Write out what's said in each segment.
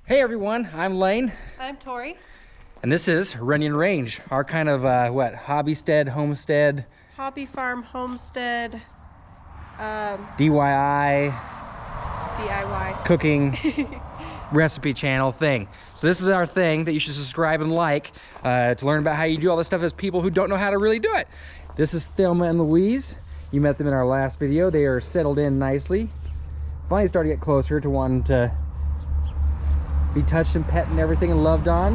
Hey everyone, I'm Lane. I'm Tori. And this is Runyon Range, our kind of hobbystead, homestead, Hobby farm, homestead, DIY, cooking recipe channel thing. So this is our thing that you should subscribe and like to learn about how you do all this stuff as people who don't know how to really do it. This is Thelma and Louise. You met them in our last video. They are settled in nicely. Finally started to get closer to wanting to be touched and pet and everything and loved on.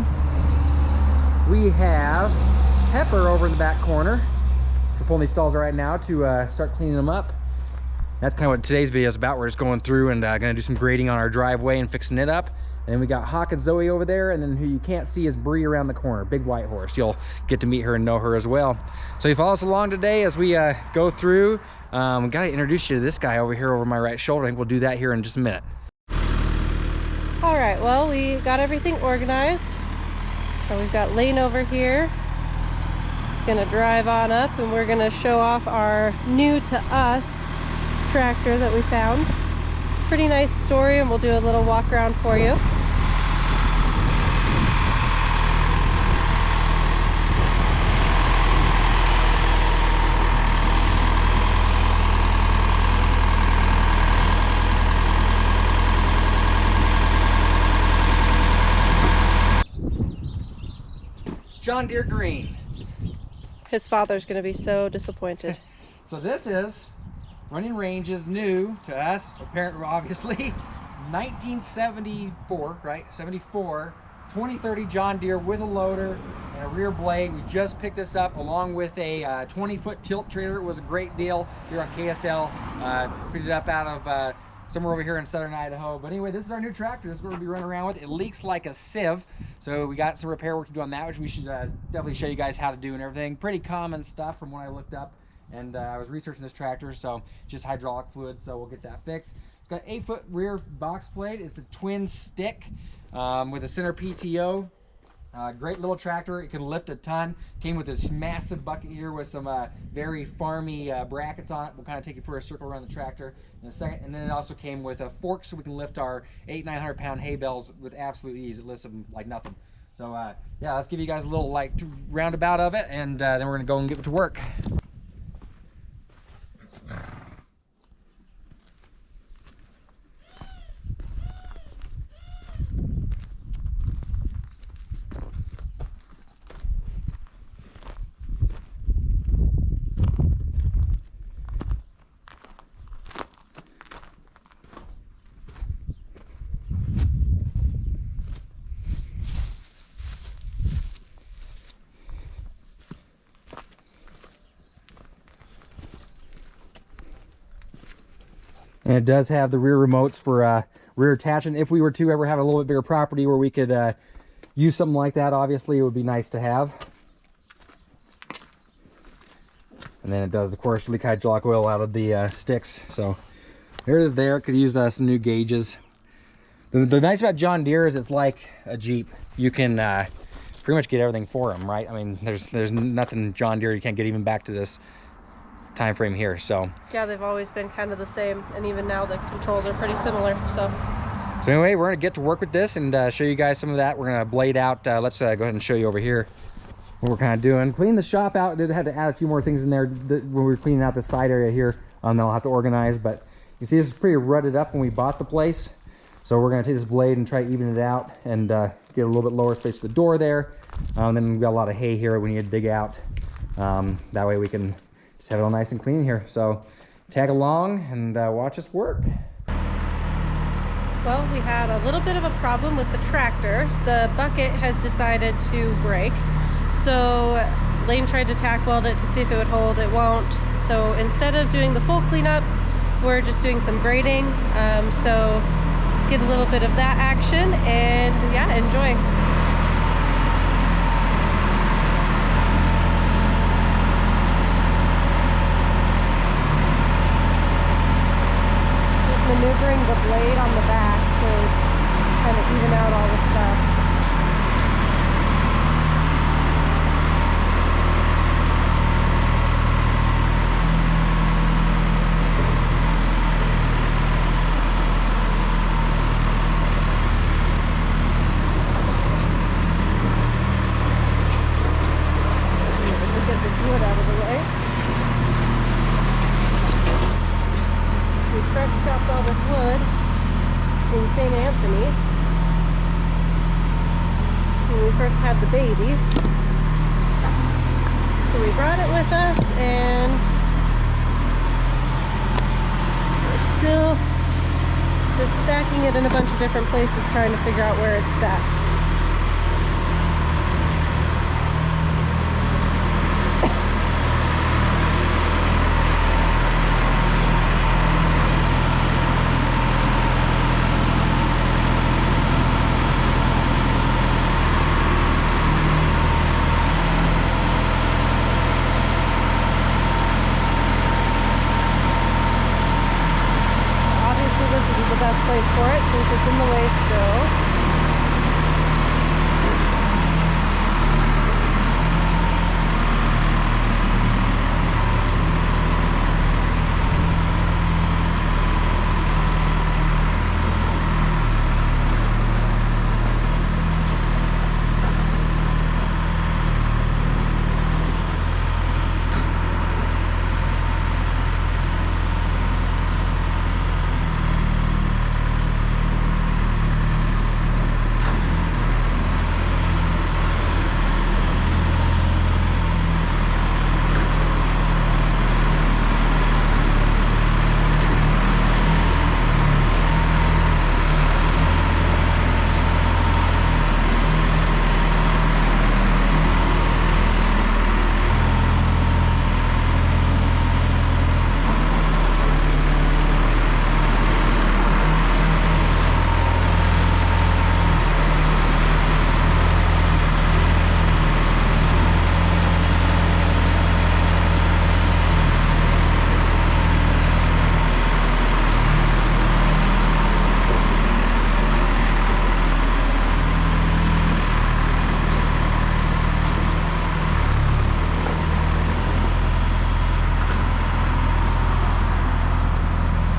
We have Pepper over in the back corner. So we're pulling these stalls right now to start cleaning them up. That's kind of what today's video is about. We're just going through and gonna do some grading on our driveway and fixing it up. And then we got Hawk and Zoe over there, and then who you can't see is Bree around the corner, big white horse. You'll get to meet her and know her as well. So you follow us along today as we go through. We gotta introduce you to this guy over here over my right shoulder. I think we'll do that here in just a minute. All right, well, we got everything organized. So we've got Lane over here. He's gonna drive on up and we're gonna show off our new to us tractor that we found. Pretty nice story, and we'll do a little walk around for you. John Deere green. His father's gonna be so disappointed. So this is Runyon Range's new to us, apparently, obviously, 1974, right? 74, 2030 John Deere with a loader and a rear blade. We just picked this up along with a 20-foot tilt trailer. It was a great deal here on KSL. Picked it up out of somewhere over here in southern Idaho. But anyway, this is our new tractor. This is what we'll be running around with. It leaks like a sieve. So we got some repair work to do on that, which we should definitely show you guys how to do and everything. Pretty common stuff from what I looked up. And I was researching this tractor, so just hydraulic fluid, so we'll get that fixed. It's got 8-foot rear box plate. It's a twin stick with a center PTO. Great little tractor. It can lift a ton. Came with this massive bucket here with some very farmy brackets on it. We'll kind of take you for a circle around the tractor in a second. And then it also came with a fork so we can lift our 800-900 pound hay bales with absolute ease. It lifts them like nothing. So yeah, let's give you guys a little like roundabout of it, and then we're gonna go and get to work. And it does have the rear remotes for rear attachment. If we were to ever have a little bit bigger property where we could use something like that, obviously it would be nice to have. And then it does, of course, leak hydraulic oil out of the sticks. So there it is there. Could use some new gauges. The nice about John Deere is it's like a Jeep. You can pretty much get everything for them, right? I mean, there's nothing John Deere you can't get even back to this time frame here. So yeah, they've always been kind of the same, and even now the controls are pretty similar. So anyway, we're gonna get to work with this and show you guys some of that. We're gonna blade out. Let's go ahead and show you over here what we're kind of doing. Clean the shop out. Did had to add a few more things in there when we were cleaning out the side area here. That I'll have to organize, but you see this is pretty rutted up when we bought the place. So we're gonna take this blade and try to even it out and get a little bit lower space for the door there. And then we've got a lot of hay here we need to dig out. That way we can just have it all nice and clean here. So tag along and watch us work. well, we had a little bit of a problem with the tractor. The bucket has decided to break. So Lane tried to tack weld it to see if it would hold. It won't. So instead of doing the full cleanup, we're just doing some grading. So get a little bit of that action and yeah, enjoy. Maneuvering the blade on the back to kind of even out all the stuff. first had the baby. So we brought it with us, and we're still just stacking it in a bunch of different places, trying to figure out where it's best. Place for it since it's in the way still.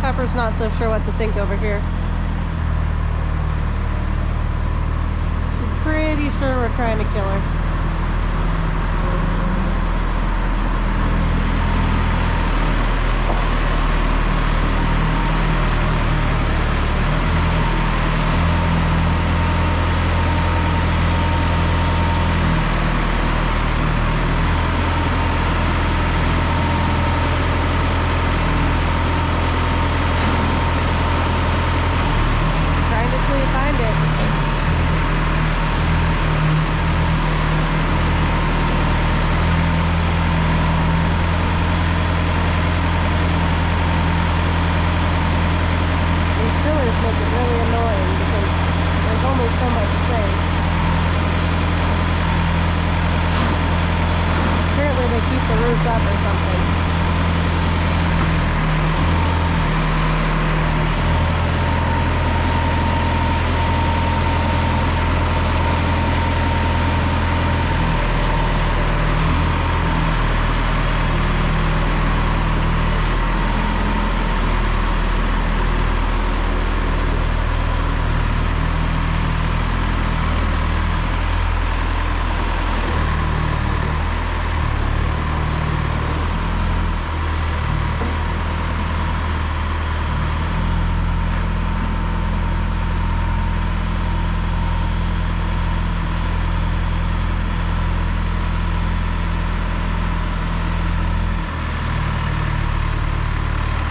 Pepper's not so sure what to think over here. She's pretty sure we're trying to kill her. Up or something.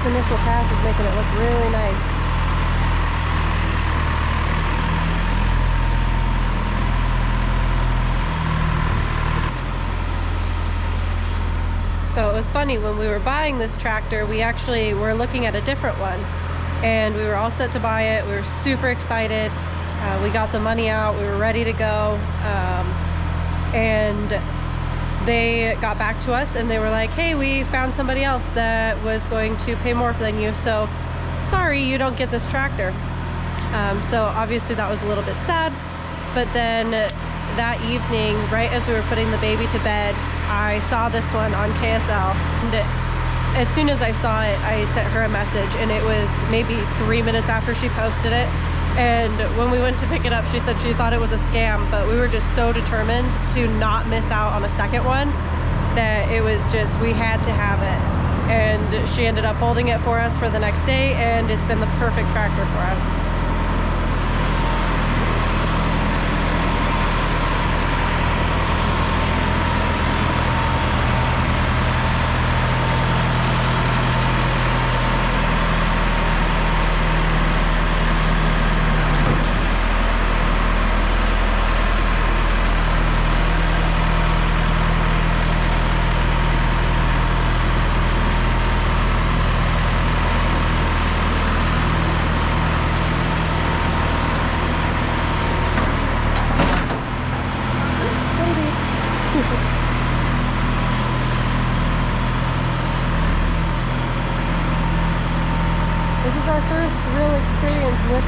Initial pass is making it look really nice. So it was funny, when we were buying this tractor, we actually were looking at a different one, and we were all set to buy it. We were super excited. We got the money out, we were ready to go, and they got back to us and they were like, hey, we found somebody else that was going to pay more than you, so sorry, you don't get this tractor. So obviously that was a little bit sad, but then that evening, right as we were putting the baby to bed, I saw this one on KSL, and as soon as I saw it, I sent her a message, and it was maybe 3 minutes after she posted it. And when we went to pick it up, she said she thought it was a scam, but we were just so determined to not miss out on a second one that it was just, we had to have it. And she ended up holding it for us for the next day, and it's been the perfect tractor for us.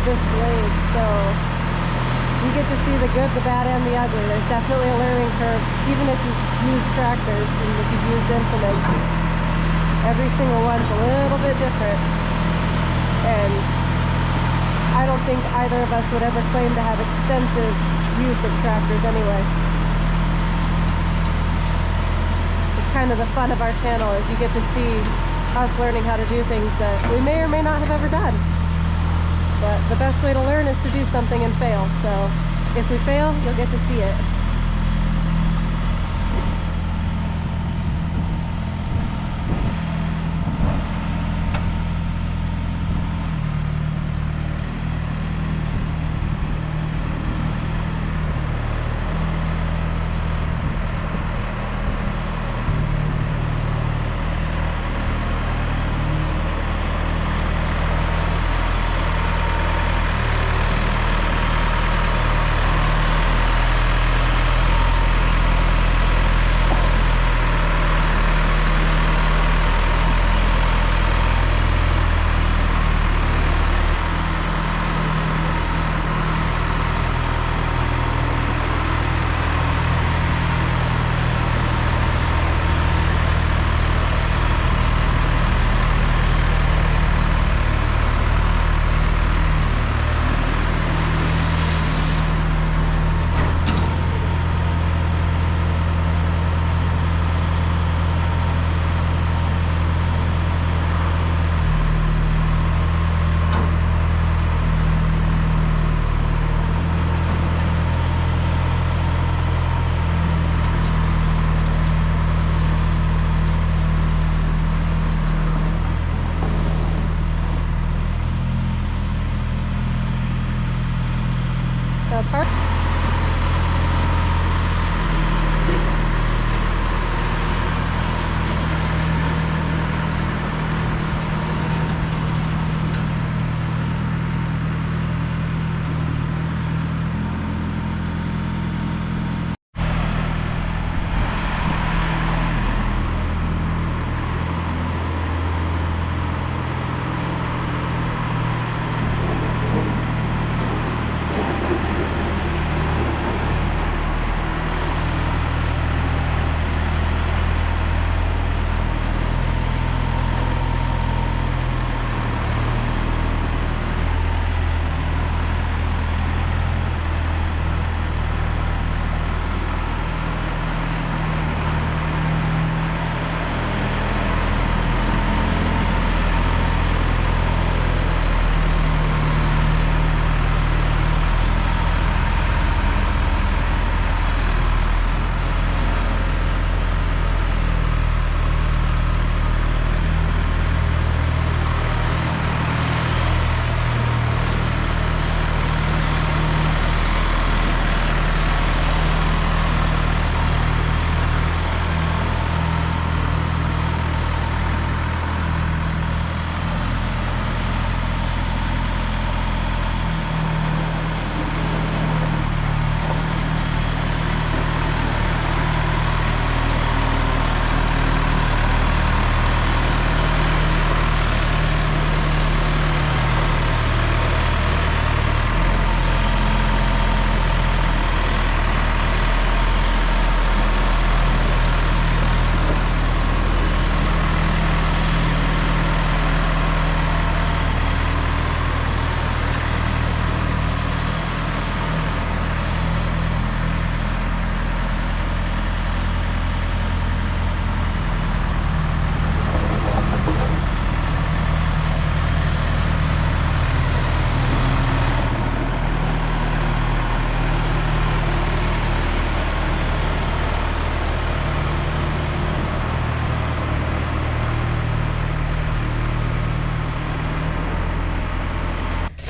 this blade, so you get to see the good, the bad, and the ugly. There's definitely a learning curve, even if you've used tractors and if you've used implements. Every single one's a little bit different. And I don't think either of us would ever claim to have extensive use of tractors anyway. It's kind of the fun of our channel, is you get to see us learning how to do things that we may or may not have ever done. But the best way to learn is to do something and fail. So if we fail, you'll get to see it. That's hard.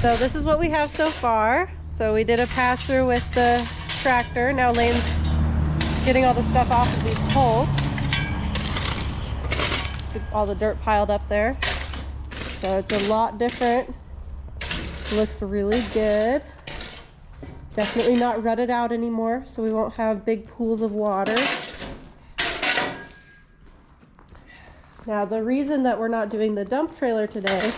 So this is what we have so far. So we did a pass through with the tractor. Now Lane's getting all the stuff off of these poles. See all the dirt piled up there. So it's a lot different. Looks really good. Definitely not rutted out anymore, so we won't have big pools of water. Now the reason that we're not doing the dump trailer today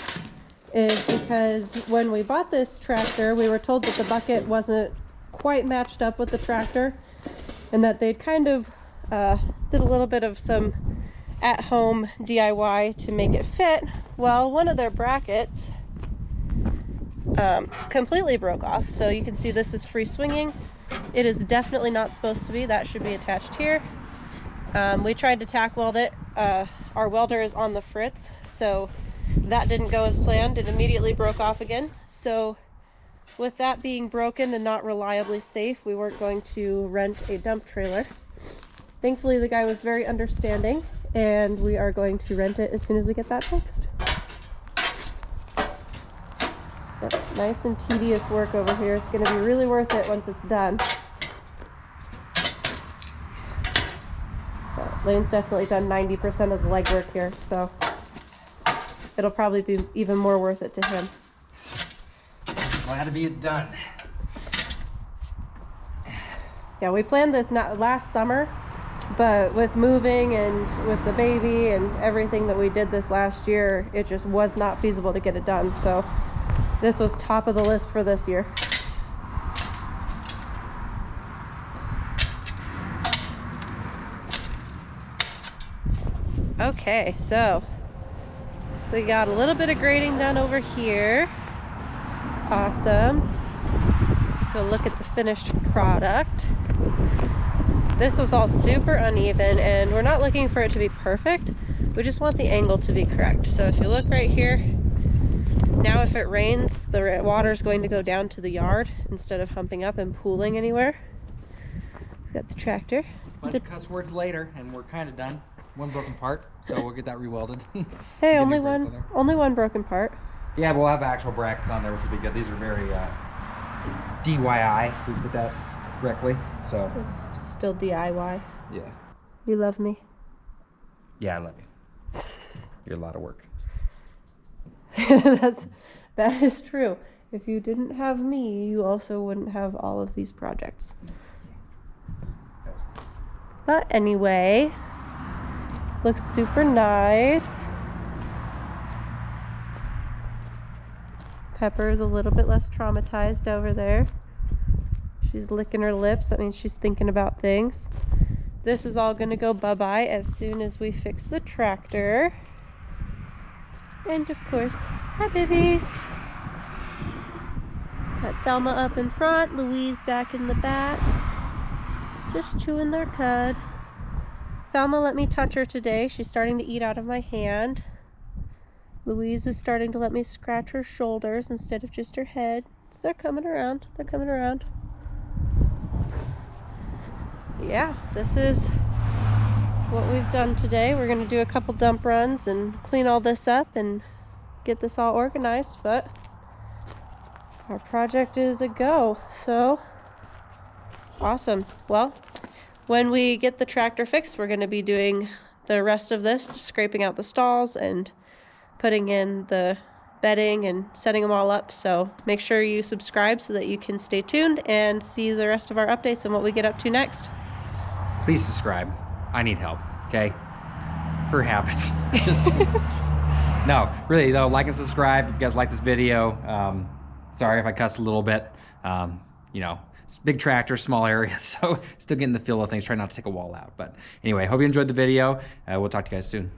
is because when we bought this tractor, we were told that the bucket wasn't quite matched up with the tractor, and that they'd kind of did a little bit of some at-home DIY to make it fit. Well, one of their brackets completely broke off. So you can see this is free swinging. It is definitely not supposed to be. That should be attached here. We tried to tack weld it. Our welder is on the fritz, so that didn't go as planned. It immediately broke off again. So with that being broken and not reliably safe, we weren't going to rent a dump trailer. Thankfully, the guy was very understanding, and we are going to rent it as soon as we get that fixed. Yep, nice and tedious work over here. It's going to be really worth it once it's done. But Lane's definitely done 90% of the legwork here, so it'll probably be even more worth it to him. Glad to be done. Yeah, we planned this not last summer, but with moving and with the baby and everything that we did this last year, it just was not feasible to get it done. So this was top of the list for this year. Okay, so we got a little bit of grading done over here. Awesome. Go look at the finished product. This was all super uneven, and we're not looking for it to be perfect. We just want the angle to be correct. So if you look right here, now if it rains, the water's going to go down to the yard instead of humping up and pooling anywhere. We've got the tractor. Bunch of cuss words later, and we're kind of done. One broken part, so we'll get that rewelded. Hey, only one broken part. Yeah, we'll have actual brackets on there, which will be good. These are very DIY, if we put that correctly. So it's still DIY. Yeah. You love me. Yeah, I love you. You're a lot of work. That is true. If you didn't have me, you also wouldn't have all of these projects. But anyway, looks super nice. Pepper's a little bit less traumatized over there. She's licking her lips. That means she's thinking about things. This is all going to go bye-bye as soon as we fix the tractor. And of course, hi babies. Got Thelma up in front, Louise back in the back. Just chewing their cud. Thelma let me touch her today. She's starting to eat out of my hand. Louise is starting to let me scratch her shoulders instead of just her head. So they're coming around. They're coming around. Yeah, this is what we've done today. We're going to do a couple dump runs and clean all this up and get this all organized, but our project is a go. So awesome. Well, when we get the tractor fixed, we're going to be doing the rest of this, scraping out the stalls and putting in the bedding and setting them all up. So make sure you subscribe so that you can stay tuned and see the rest of our updates and what we get up to next. Please subscribe. I need help, okay? Her habits. Just no, really though, like and subscribe if you guys like this video. Sorry if I cuss a little bit. You know, it's big tractor, small area, so still getting the feel of things, trying not to take a wall out. But anyway, hope you enjoyed the video. We'll talk to you guys soon.